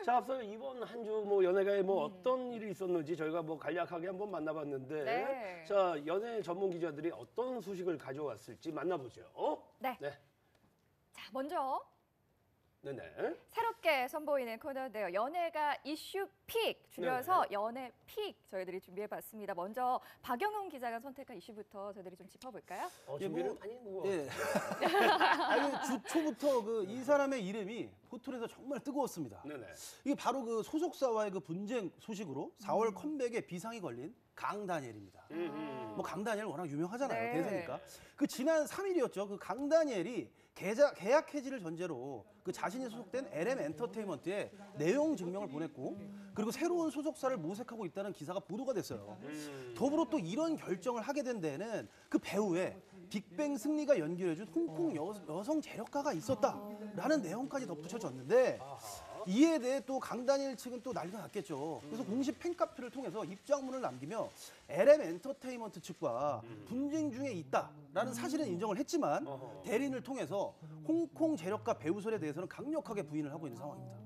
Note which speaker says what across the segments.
Speaker 1: 자, 앞서 이번 한 주 뭐 연예가에 뭐 어떤 일이 있었는지 저희가 뭐 간략하게 한번 만나봤는데,
Speaker 2: 네.
Speaker 1: 자, 연예 전문 기자들이 어떤 소식을 가져왔을지 만나보죠.
Speaker 2: 네.
Speaker 1: 네.
Speaker 2: 자, 먼저
Speaker 1: 네네.
Speaker 2: 새롭게 선보이는 코너인데요. 연예가 이슈 픽, 줄여서 연예 픽 저희들이 준비해봤습니다. 먼저 박영훈 기자가 선택한 이슈부터 저희들이 좀 짚어볼까요?
Speaker 1: 준비를 많이 뭐.
Speaker 3: 예. 아니, 주 초부터 이 사람의 이름이 포털에서 정말 뜨거웠습니다.
Speaker 1: 네네.
Speaker 3: 이게 바로 그 소속사와의 그 분쟁 소식으로 4월 컴백에 비상이 걸린 강다니엘입니다. 뭐 강다니엘 워낙 유명하잖아요.
Speaker 2: 네.
Speaker 3: 대세니까. 그 지난 3일이었죠. 그 강다니엘이 계약 해지를 전제로 그 자신이 소속된 LM 엔터테인먼트에 내용 증명을 보냈고, 그리고 새로운 소속사를 모색하고 있다는 기사가 보도가 됐어요. 더불어 또 이런 결정을 하게 된 데에는 그 배우의 빅뱅 승리가 연기해준 홍콩 여성 재력가가 있었다라는 내용까지 덧붙여졌는데, 이에 대해 또 강다니엘 측은 또 난리가 났겠죠. 그래서 공식 팬카페를 통해서 입장문을 남기며 LM 엔터테인먼트 측과 분쟁 중에 있다라는 사실은 인정을 했지만, 대리인을 통해서 홍콩 재력가 배우설에 대해서는 강력하게 부인을 하고 있는 상황입니다.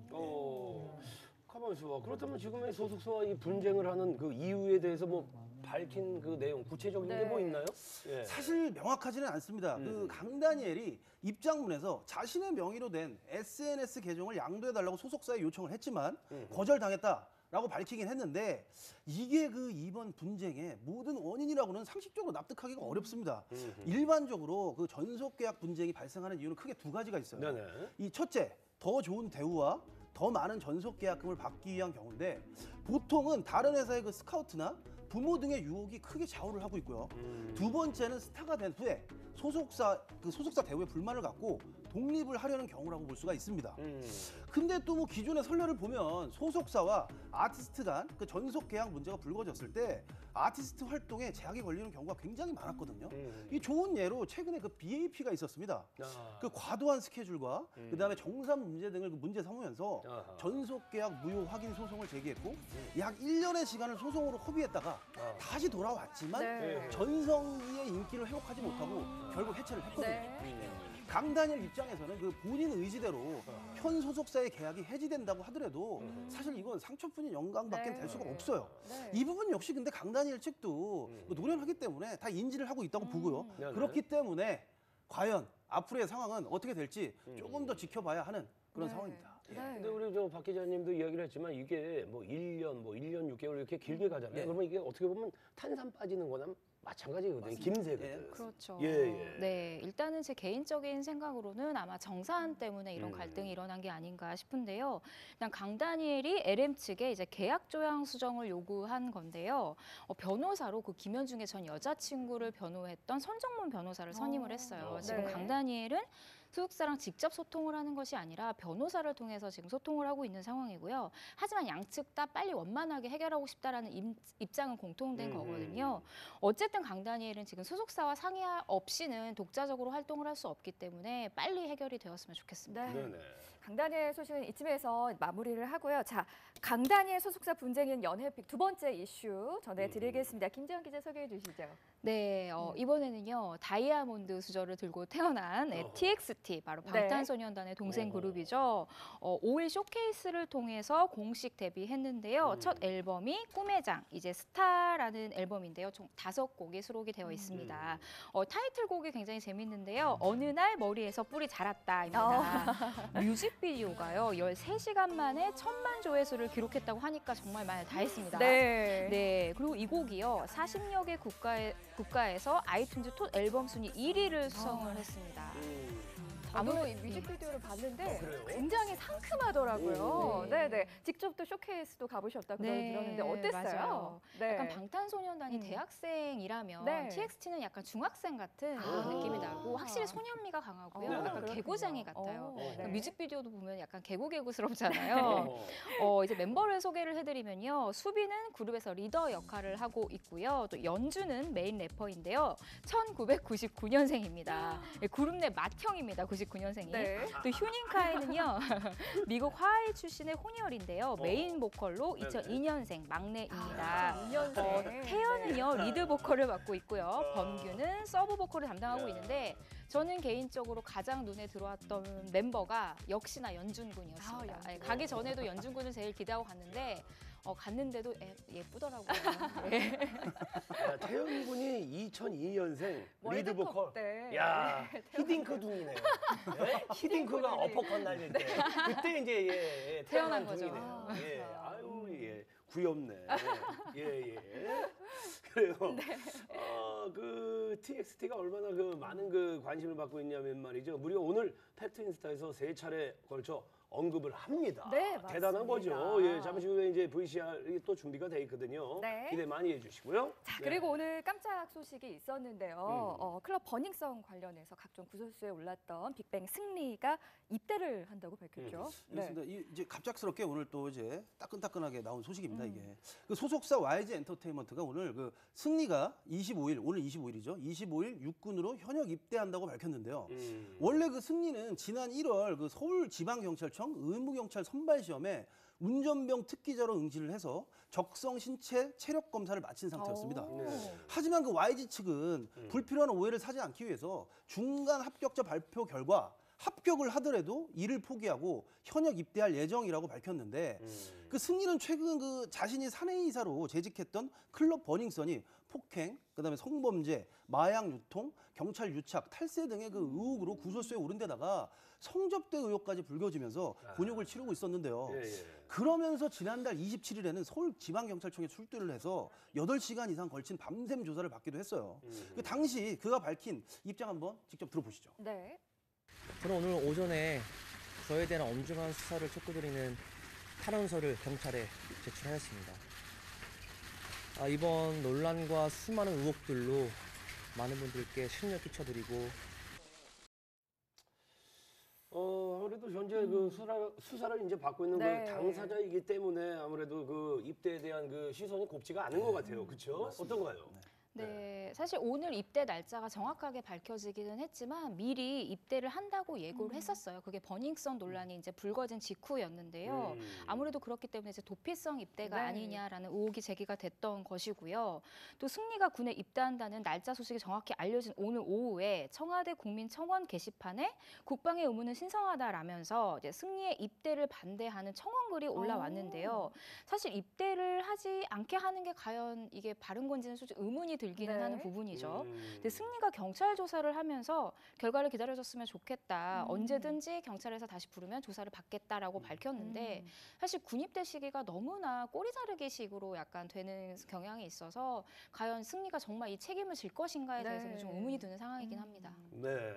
Speaker 1: 가만히 있어봐. 그렇다면 지금의 소속사와 이 분쟁을 하는 그 이유에 대해서 뭐 밝힌 그 내용, 구체적인 게 뭐 있나요? 예.
Speaker 3: 사실 명확하지는 않습니다. 그 강다니엘이 입장문에서 자신의 명의로 된 SNS 계정을 양도해달라고 소속사에 요청을 했지만 거절당했다라고 밝히긴 했는데, 이게 그 이번 분쟁의 모든 원인이라고는 상식적으로 납득하기가 어렵습니다. 일반적으로 그 전속 계약 분쟁이 발생하는 이유는 크게 두 가지가 있어요.
Speaker 1: 네네.
Speaker 3: 이 첫째, 더 좋은 대우와 더 많은 전속 계약금을 받기 위한 경우인데, 보통은 다른 회사의 그 스카우트나 부모 등의 유혹이 크게 좌우를 하고 있고요. 두 번째는 스타가 된 후에 소속사 대우에 불만을 갖고 독립을 하려는 경우라고 볼 수가 있습니다. 근데 또 뭐 기존의 선례를 보면 소속사와 아티스트 간 그 전속 계약 문제가 불거졌을 때 아티스트 활동에 제약이 걸리는 경우가 굉장히 많았거든요. 이 좋은 예로 최근에 그 BAP가 있었습니다. 그 과도한 스케줄과 그다음에 정산 문제 등을 그 문제 삼으면서 전속 계약 무효 확인 소송을 제기했고, 약 1년의 시간을 소송으로 허비했다가 다시 돌아왔지만
Speaker 2: 네.
Speaker 3: 전성기의 인기를 회복하지 못하고 결국 해체를 했거든요.
Speaker 2: 네.
Speaker 3: 강다니엘 입장에서는 그 본인 의지대로 현 소속사의 계약이 해지된다고 하더라도 사실 이건 상처뿐인 영광밖에
Speaker 2: 네.
Speaker 3: 될 수가 없어요.
Speaker 2: 네.
Speaker 3: 이 부분 역시 근데 강다니엘 측도 노련하기 때문에 다 인지를 하고 있다고 보고요.
Speaker 1: 네네.
Speaker 3: 그렇기 때문에 과연 앞으로의 상황은 어떻게 될지 조금 더 지켜봐야 하는 그런 상황입니다. 예.
Speaker 2: 네.
Speaker 1: 근데 우리 저 박 기자님도 이야기를 했지만 이게 뭐 1년, 뭐 1년 6개월 이렇게 길게 가잖아요.
Speaker 3: 네.
Speaker 1: 그러면 이게 어떻게 보면 탄산 빠지는 거나 마찬가지거든요. 김새거든.
Speaker 3: 예.
Speaker 4: 그렇죠.
Speaker 1: 예.
Speaker 4: 네, 일단은 제 개인적인 생각으로는 아마 정산 때문에 이런 갈등이 일어난 게 아닌가 싶은데요. 일단 강다니엘이 LM 측에 이제 계약 조항 수정을 요구한 건데요. 변호사로 그 김현중의 전 여자친구를 변호했던 손정문 변호사를 선임을 했어요. 지금
Speaker 2: 네.
Speaker 4: 강다니엘은 소속사랑 직접 소통을 하는 것이 아니라 변호사를 통해서 지금 소통을 하고 있는 상황이고요. 하지만 양측 다 빨리 원만하게 해결하고 싶다라는 입장은 공통된 거거든요. 어쨌든 강다니엘은 지금 소속사와 상의 없이는 독자적으로 활동을 할 수 없기 때문에 빨리 해결이 되었으면 좋겠습니다.
Speaker 2: 네.
Speaker 1: 네네.
Speaker 2: 강다니엘 소식은 이쯤에서 마무리를 하고요. 자, 강다니엘 소속사 분쟁인 연예픽 두 번째 이슈 전해드리겠습니다. 김지영 기자 소개해 주시죠.
Speaker 4: 네, 이번에는요 다이아몬드 수저를 들고 태어난 TXT 바로 방탄소년단의 동생 그룹이죠. 5일 쇼케이스를 통해서 공식 데뷔했는데요. 첫 앨범이 꿈의 장, 이제 스타라는 앨범인데요. 총 5곡이 수록이 되어 있습니다. 타이틀곡이 굉장히 재밌는데요. 어느 날 머리에서 뿔이 자랐다입니다. 뮤직비디오가요 13시간 만에 1000만 조회수를 기록했다고 하니까 정말 말 다 했습니다.
Speaker 2: 네.
Speaker 4: 네, 그리고 이 곡이요 40여 개 국가에서 아이튠즈 톱 앨범 순위 1위를 수성을 했습니다.
Speaker 2: 저도 이 뮤직비디오를 봤는데
Speaker 1: 그래요?
Speaker 2: 굉장히 상큼하더라고요. 네네. 직접 또 쇼케이스도 가보셨다고 들었는데 어땠어요?
Speaker 4: 맞아요.
Speaker 2: 네.
Speaker 4: 약간 방탄소년단이 대학생이라면
Speaker 2: 네.
Speaker 4: TXT는 약간 중학생 같은 그런 느낌이 나고 확실히 소년미가 강하고요.
Speaker 1: 네.
Speaker 4: 약간
Speaker 2: 그렇군요.
Speaker 4: 개구쟁이 같아요.
Speaker 2: 네.
Speaker 4: 그러니까 뮤직비디오도 보면 약간 개구개구스럽잖아요. 이제 멤버를 소개를 해드리면요. 수비는 그룹에서 리더 역할을 하고 있고요. 또 연주는 메인 래퍼인데요. 1999년생입니다. 그룹 내 맏형입니다. 99 99년생이.
Speaker 2: 네.
Speaker 4: 또 휴닝카이는요. 미국 하와이 출신의 혼혈인데요. 메인 보컬로
Speaker 1: 네네.
Speaker 4: 2002년생 막내입니다.
Speaker 2: 2년생.
Speaker 4: 태연은요 리드 보컬을 맡고 있고요. 범규는 서브 보컬을 담당하고 있는데 저는 개인적으로 가장 눈에 들어왔던 멤버가 역시나 연준 군이었습니다.
Speaker 2: 아, 연준.
Speaker 4: 가기 전에도 연준 군을 제일 기대하고 갔는데 갔는데도 예쁘더라고요. 예.
Speaker 1: 야, 태연 군이 2002년생 리드
Speaker 2: 월드컵
Speaker 1: 보컬.
Speaker 2: 때.
Speaker 1: 야, 히딩크 둥이네요. 네? 히딩크가 어퍼컷 날릴 때. 그때 이제 예,
Speaker 4: 태어난
Speaker 1: 태어난
Speaker 4: 거죠.
Speaker 1: 둥이네요. 예, 아유, 예. 귀엽네. 예, 예. 그래요. 그 TXT가 얼마나 그 많은 그 관심을 받고 있냐면 말이죠. 무려 오늘 팩트 인스타에서 3차례 걸쳐 언급을 합니다.
Speaker 2: 네, 맞습니다.
Speaker 1: 대단한 거죠. 예, 잠시 후에 이제 VCR이 또 준비가 돼 있거든요.
Speaker 2: 네.
Speaker 1: 기대 많이 해주시고요.
Speaker 2: 자,
Speaker 1: 네.
Speaker 2: 그리고 오늘 깜짝 소식이 있었는데요. 클럽 버닝썬 관련해서 각종 구설수에 올랐던 빅뱅 승리가 입대를 한다고 밝혔죠.
Speaker 3: 그렇습니다. 이제 갑작스럽게 오늘 또 이제 따끈따끈하게 나온 소식입니다. 이게 그 소속사 YG 엔터테인먼트가 오늘 그 승리가 25일 오늘 25일이죠. 25일 육군으로 현역 입대한다고 밝혔는데요. 원래 그 승리는 지난 1월 그 서울지방경찰청 의무경찰 선발 시험에 운전병 특기자로 응시를 해서 적성 신체 체력 검사를 마친 상태였습니다.
Speaker 1: 네.
Speaker 3: 하지만 그 YG 측은 불필요한 오해를 사지 않기 위해서 중간 합격자 발표 결과 합격을 하더라도 이를 포기하고 현역 입대할 예정이라고 밝혔는데 그 승리는 최근 그 자신이 사내이사로 재직했던 클럽 버닝썬이 폭행, 그다음에 성범죄, 마약 유통, 경찰 유착, 탈세 등의 그 의혹으로 구설수에 오른 데다가 성접대 의혹까지 불거지면서 곤욕을 치르고 있었는데요.
Speaker 1: 예, 예.
Speaker 3: 그러면서 지난달 27일에는 서울지방경찰청에 출두를 해서 8시간 이상 걸친 밤샘 조사를 받기도 했어요. 그 당시 그가 밝힌 입장 한번 직접 들어보시죠.
Speaker 2: 네.
Speaker 5: 저는 오늘 오전에 저에 대한 엄중한 수사를 촉구드리는 탄원서를 경찰에 제출하였습니다. 이번 논란과 수많은 의혹들로 많은 분들께 실력 끼쳐드리고
Speaker 1: 그래도 현재 그 수사를 이제 받고 있는
Speaker 2: 네.
Speaker 1: 그 당사자이기 때문에 아무래도 그 입대에 대한 그 시선이 곱지가 않은 것 같아요. 그렇죠? 어떤가요?
Speaker 4: 네, 사실 오늘 입대 날짜가 정확하게 밝혀지기는 했지만 미리 입대를 한다고 예고를 했었어요. 그게 버닝썬 논란이 이제 불거진 직후였는데요. 아무래도 그렇기 때문에 이제 도피성 입대가
Speaker 2: 네.
Speaker 4: 아니냐라는 의혹이 제기가 됐던 것이고요. 또 승리가 군에 입대한다는 날짜 소식이 정확히 알려진 오늘 오후에 청와대 국민청원 게시판에 국방의 의무는 신성하다라면서 이제 승리의 입대를 반대하는 청원글이 올라왔는데요. 사실 입대를 하지 않게 하는 게 과연 이게 바른 건지는 솔직히 의문이 들기는
Speaker 2: 네.
Speaker 4: 하는 부분이죠. 근데 승리가 경찰 조사를 하면서 결과를 기다려줬으면 좋겠다. 언제든지 경찰에서 다시 부르면 조사를 받겠다라고 밝혔는데 사실 군입대 시기가 너무나 꼬리 자르기식으로 약간 되는 경향이 있어서 과연 승리가 정말 이 책임을 질 것인가에
Speaker 2: 네.
Speaker 4: 대해서는 좀 의문이 드는 상황이긴 합니다.
Speaker 1: 네.